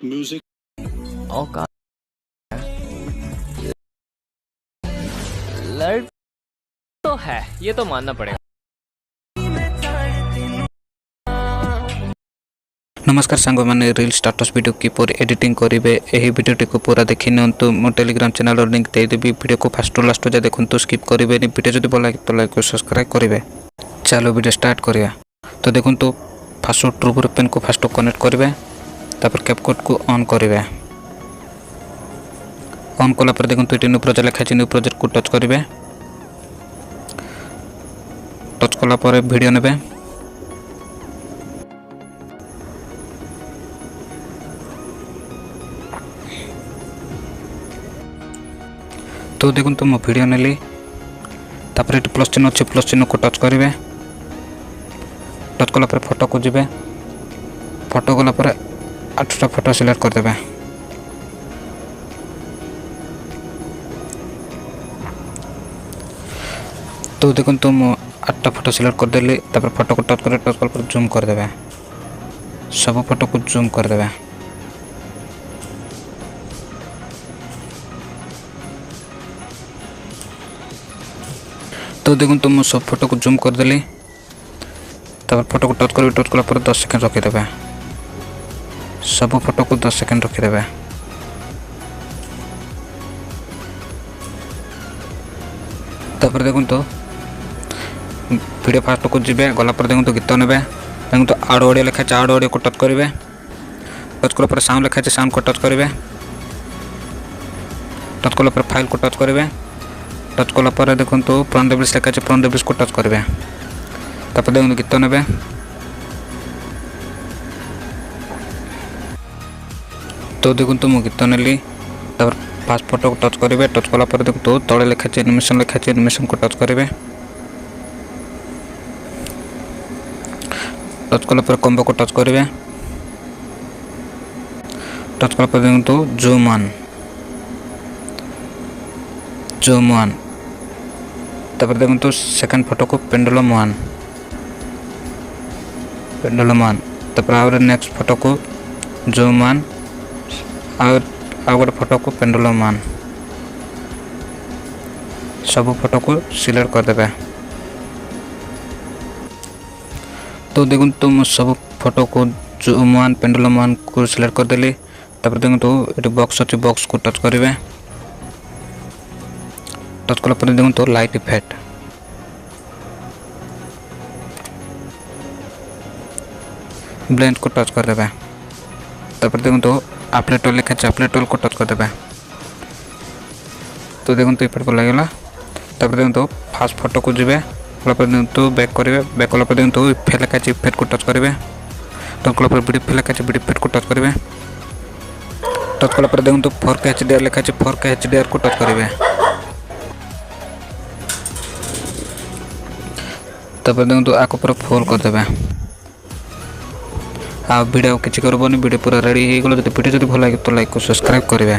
Music और कहा लड़ तो है, ये तो मानना पड़ेगा। नमस्कार सांग मैंने रील स्टाटस वीडियो किपर एडिटिंग करेंगे यही वीडियोटी को पूरा देखी नियंतु मो टेलीग्राम चैनल लिंक देदेवी वीडियो को फास्ट टू लास्ट जाए देखो स्किप करेंगे वीडियो जो भल लगे तो लाइक और सब्सक्राइब करेंगे। चलो वीडियो स्टार्ट करिया। तो देखो तो फास्ट ट्रू पेन को फास्ट कनेक्ट करेंगे तापर कैपकट को ऑन करेंगे। ऑन कलापर देखो ये न्यू प्रोजेक्ट लिखाई न्यू प्रोजेक्ट को टच करेंगे। टच कलापर वीडियो नेबे तो देखो तो मो वीडियो नेली तापर ये प्लस चिन्ह अच्छे प्लस चिन्ह को टच करेंगे। टच कलापर फोटो को जीवे फोटो गलापर 8टा फोटो सिलेक्ट करदे। तो देखो तो मो 8टा फोटो सिलेक्ट करदेली तापर फोटो को टच कलापर जूम करदे सब फोटो को जूम करदे। तो देखो तो मो सब फोटो को जूम करदेली तापर फोटो को टच कला पर 10 सेकंड रखीदे। सब फोटो को 10 सेकंड रखीदे। तापर देखो तो वीडियो फास्ट को जीवे गला पर देखो तो गीत नेबे देखो तो आड ऑडियो लिखा है आड ऑडियो को टच करेंगे। टच कला पर साउंड लिखा है साउंड को टच करेंगे। टच कला पर फाइल को टच करेंगे। टच कला पर देखो तो प्रॉन डेबिल्स लिखा है प्रॉन डेबिल्स को टच करेंगे। तापर देखो गीत नेबे तो देखो तो मु गीत नेली तापर फास्ट फोटो को टच करेंगे। टच कला पर देखो तो तले लिखा है एनिमेशन लिखा है एनिमेशन को टच करेंगे। टच कला पर कॉम्बो को टच करेंगे। टच कला पर देखो तो जूम वन तापर देखो तो सेकंड फोटो को पेंडुलम वन तापर आउर नेक्स्ट फोटो को जूम वन और गोटे फोटो को पेंडुलम वन सब फोटो को सिलेक्ट करदे। तो देखो तो मैं सब फोटो को जूम वन पेंडुलम वन को सिलेक्ट करदेली तापर देखो तो ये बॉक्स अच्छे बॉक्स को टच करेंगे। टच कला पर देखो तो लाइट इफेक्ट ब्लेंड को टच कर देबे। तापर देखो तो अप्लाई टूल लिखा है अप्लाई टूल को टच कर देबे। तो देखो तो इफेक्ट को लगेगा। तापर देखो तो फास्ट फोटो को जीवे कला पर देखो तो बैक करेंगे। बैक कला पर देखो तो इफेक्ट लिखा है इफेक्ट को टच करेंगे। टच कला पर वीडियो इफेक्ट लिखा है वीडियो इफेक्ट को टच करेंगे। टच कला पर देखो तो 4K HDR लिखा है 4K HDR को टच करेंगे। तापर देखो तो आको पूरा फुल कर देबे। आ वीडियो किसी करबोनी वीडियो पूरा रेडी हो गलो। वीडियो जब भल लगे तो लाइक और सब्सक्राइब करेंगे।